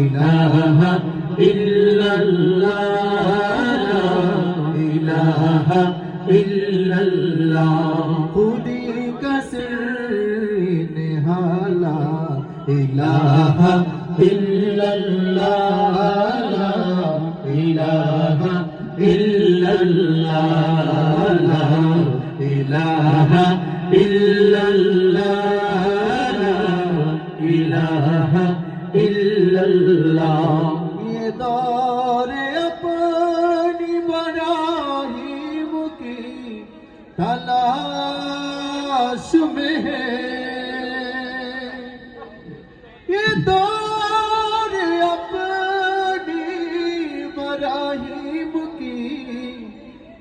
ইলাহা ইল্লাল্লাহ ইলাহা ইল্লাল্লাহ খুদি কা সির নিহালা ইলাহা ইল্লাল্লাহ ইলাহা ইল্লাল্লাহ ইলাহা ইল্লাল্লাহ ইলাহা ইল্লাল্লাহ ये दौर अपनी मराहिम की तलाश में है ये दौर अपनी मराहिम की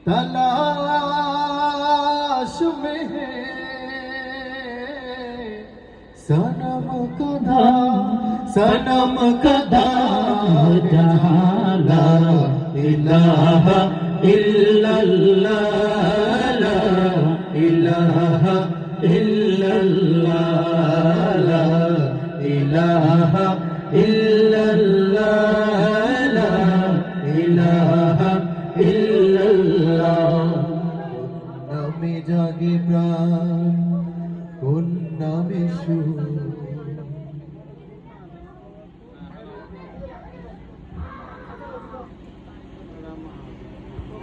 तलाश में है सनम कदा जहाँ ला इलाहा इल्लल्लाह ला इलाहा इल्लल्लाह ला इलाहा इल्लल्लाह ला इलाहा इल्लल्लाह नामे जागे प्राण কোন নামে সুর